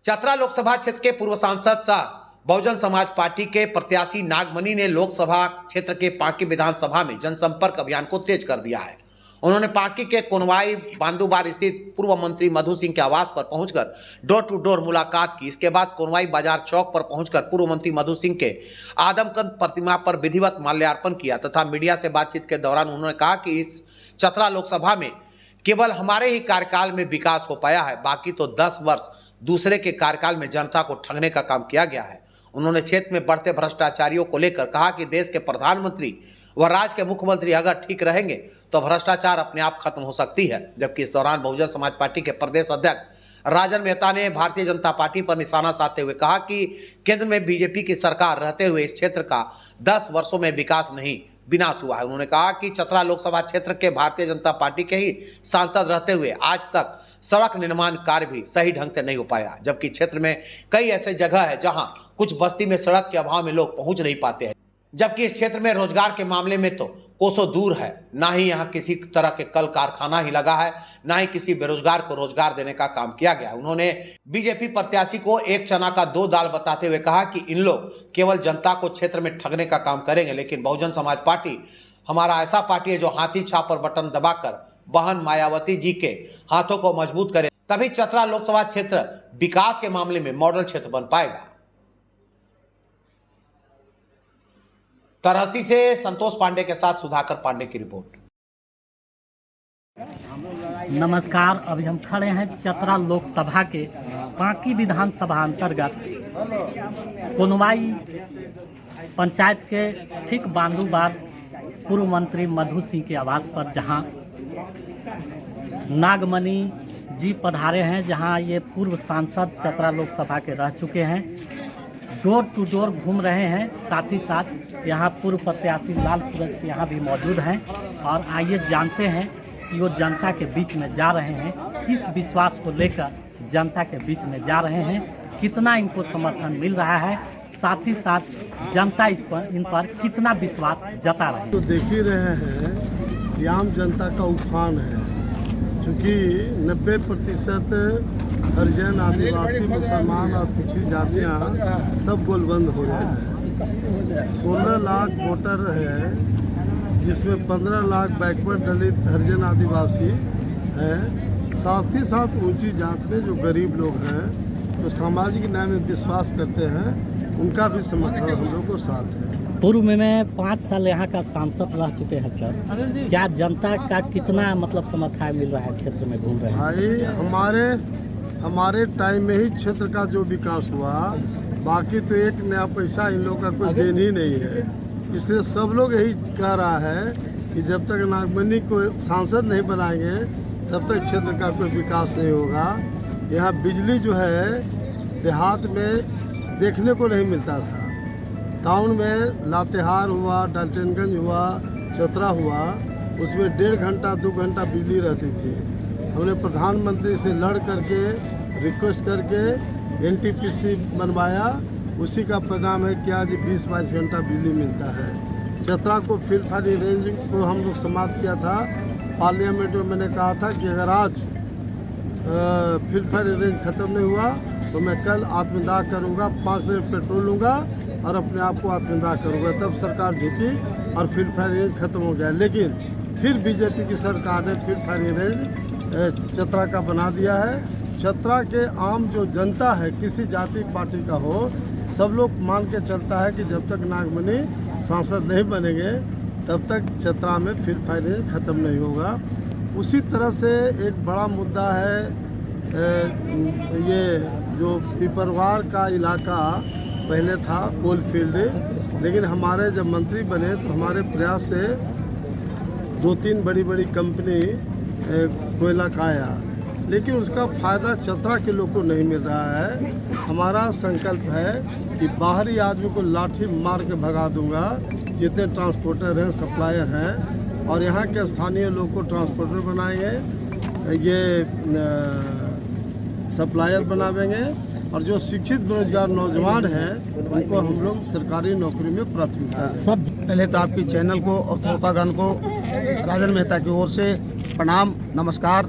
चतरा लोकसभा क्षेत्र के पूर्व सांसद सह बहुजन समाज पार्टी के प्रत्याशी नागमणि ने लोकसभा क्षेत्र के पांकी विधानसभा में जनसंपर्क अभियान को तेज कर दिया है। उन्होंने पांकी के कोनवाई बांदूबार स्थित पूर्व मंत्री मधु सिंह के आवास पर पहुंचकर डोर टू डोर मुलाकात की। इसके बाद कोनवाई बाजार चौक पर पहुंचकर पूर्व मंत्री मधु सिंह के आदमकद प्रतिमा पर विधिवत माल्यार्पण किया तथा मीडिया से बातचीत के दौरान उन्होंने कहा कि इस चतरा लोकसभा में केवल हमारे ही कार्यकाल में विकास हो पाया है, बाकी तो 10 वर्ष दूसरे के कार्यकाल में जनता को ठगने का काम किया गया है। उन्होंने क्षेत्र में बढ़ते भ्रष्टाचारियों को लेकर कहा कि देश के प्रधानमंत्री व राज्य के मुख्यमंत्री अगर ठीक रहेंगे तो भ्रष्टाचार अपने आप खत्म हो सकती है। जबकि इस दौरान बहुजन समाज पार्टी के प्रदेश अध्यक्ष राजन मेहता ने भारतीय जनता पार्टी पर निशाना साधते हुए कहा कि केंद्र में बीजेपी की सरकार रहते हुए इस क्षेत्र का 10 वर्षों में विकास नहीं विनाश हुआ है। उन्होंने कहा कि चतरा लोकसभा क्षेत्र के भारतीय जनता पार्टी के ही सांसद रहते हुए आज तक सड़क निर्माण कार्य भी सही ढंग से नहीं हो पाया, जबकि क्षेत्र में कई ऐसे जगह है जहां कुछ बस्ती में सड़क के अभाव में लोग पहुंच नहीं पाते हैं। जबकि इस क्षेत्र में रोजगार के मामले में तो कोसों दूर है, ना ही यहाँ किसी तरह के कल कारखाना ही लगा है, ना ही किसी बेरोजगार को रोजगार देने का काम किया गया। उन्होंने बीजेपी प्रत्याशी को एक चना का 2 दाल बताते हुए कहा कि इन लोग केवल जनता को क्षेत्र में ठगने का काम करेंगे, लेकिन बहुजन समाज पार्टी हमारा ऐसा पार्टी है जो हाथी छाप पर बटन दबाकर बहन मायावती जी के हाथों को मजबूत करे, तभी चतरा लोकसभा क्षेत्र विकास के मामले में मॉडल क्षेत्र बन पाएगा। तरहसी से संतोष पांडे के साथ सुधाकर पांडे की रिपोर्ट। नमस्कार, अभी हम खड़े हैं चतरा लोकसभा के पांकी विधानसभा अंतर्गत कोनवाई पंचायत के ठीक बांदूबार पूर्व मंत्री मधु सिंह के आवास पर, जहां नागमणि जी पधारे हैं, जहां ये पूर्व सांसद चतरा लोकसभा के रह चुके हैं, डोर टू डोर घूम रहे हैं। साथ ही साथ यहाँ पूर्व प्रत्याशी लाल सूरज यहाँ भी मौजूद हैं और आइए जानते हैं कि वो जनता के बीच में जा रहे हैं, किस विश्वास को लेकर जनता के बीच में जा रहे हैं, कितना इनको समर्थन मिल रहा है, साथ ही साथ जनता इन पर कितना विश्वास जता रही है। तो देख ही रहे हैं कि आम जनता का उफान है, क्योंकि 90% हरिजन, आदिवासी, मुसलमान और पिछड़ी जातियाँ सब गोलबंद हो रहे हैं। 16 लाख वोटर है, जिसमें 15 लाख बैकवर्ड दलित हरिजन आदिवासी हैं। साथ ही साथ ऊंची जात में जो गरीब लोग हैं, जो सामाजिक न्याय में विश्वास करते हैं, उनका भी समर्थन हम लोग को साथ है। पूर्व में मैं 5 साल यहाँ का सांसद रह चुके हैं सर, क्या जनता का कितना समर्थन मिल रहा है, क्षेत्र में घूम रहे हैं? भाई हमारे टाइम में ही क्षेत्र का जो विकास हुआ, बाकी तो एक नया पैसा इन लोगों का कोई देन ही नहीं है। इसलिए सब लोग यही कह रहा है कि जब तक नागमणि को सांसद नहीं बनाएंगे तब तक क्षेत्र का कोई विकास नहीं होगा। यहाँ बिजली जो है देहात में देखने को नहीं मिलता था, टाउन में लातेहार हुआ, डाल्टनगंज हुआ, चतरा हुआ, उसमें 1.5 घंटा 2 घंटा बिजली रहती थी। हमने प्रधानमंत्री से लड़ करके रिक्वेस्ट करके NTPC बनवाया, उसी का परिणाम है कि आज 20-22 घंटा बिजली मिलता है। चतरा को फिलहाल रेंज को हम लोग समाप्त किया था। पार्लियामेंट में मैंने कहा था कि अगर आज फिलहाल रेंज ख़त्म नहीं हुआ तो मैं कल आत्मदाह करूंगा, 5 लीटर पेट्रोल लूँगा और अपने आप को आत्मदाह करूंगा। तब सरकार झुकी और फिलहाल रेंज ख़त्म हो गया। लेकिन फिर बीजेपी की सरकार ने फिलहाल रेंज चतरा का बना दिया है। चतरा के आम जो जनता है, किसी जाति पार्टी का हो, सब लोग मान के चलता है कि जब तक नागमणि सांसद नहीं बनेंगे तब तक चतरा में फिर फायरिंग ख़त्म नहीं होगा। उसी तरह से एक बड़ा मुद्दा है, ये जो पिपरवार का इलाका पहले था कोल फील्ड, लेकिन हमारे जब मंत्री बने तो हमारे प्रयास से 2-3 बड़ी कंपनी कोयला का आया, लेकिन उसका फ़ायदा चतरा के लोग को नहीं मिल रहा है। हमारा संकल्प है कि बाहरी आदमी को लाठी मार के भगा दूंगा, जितने ट्रांसपोर्टर हैं, सप्लायर हैं, और यहाँ के स्थानीय लोग को ट्रांसपोर्टर बनाएंगे, ये सप्लायर बनावेंगे, और जो शिक्षित बेरोजगार नौजवान हैं उनको हम लोग सरकारी नौकरी में प्राथमिकता दें। सब पहले तो आपकी चैनल को और श्रोतागण को राजन मेहता की ओर से प्रणाम, नमस्कार,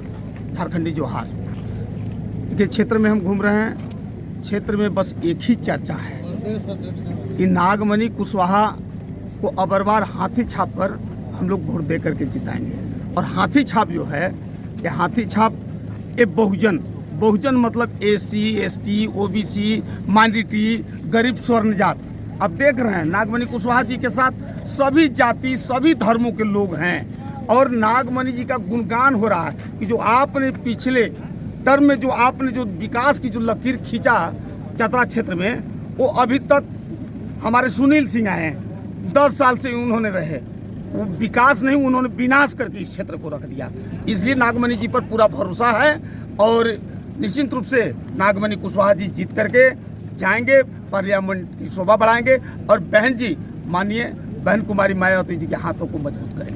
झारखंडी जोहार। देखिए, क्षेत्र में हम घूम रहे हैं, क्षेत्र में बस एक ही चर्चा है कि नागमणि कुशवाहा को अबरबार हाथी छाप पर हम लोग वोट दे करके जिताएंगे। और हाथी छाप जो है, ये हाथी छाप ये बहुजन मतलब एसी, एसटी, ओबीसी, माइनॉरिटी, गरीब, स्वर्ण जात। अब देख रहे हैं नागमणि कुशवाहा जी के साथ सभी जाति, सभी धर्मों के लोग हैं और नागमणि जी का गुणगान हो रहा है कि जो आपने पिछले टर्म में जो आपने जो विकास की जो लकीर खींचा चतरा क्षेत्र में, वो अभी तक हमारे सुनील सिंह आए हैं, 10 साल से उन्होंने रहे, वो विकास नहीं, उन्होंने विनाश करके इस क्षेत्र को रख दिया। इसलिए नागमणि जी पर पूरा भरोसा है और निश्चित रूप से नागमणि कुशवाहा जी जीत करके जाएंगे, पार्लियामेंट की शोभा बढ़ाएंगे और बहन जी माननीय बहन कुमारी मायावती जी के हाथों को मजबूत करेंगे।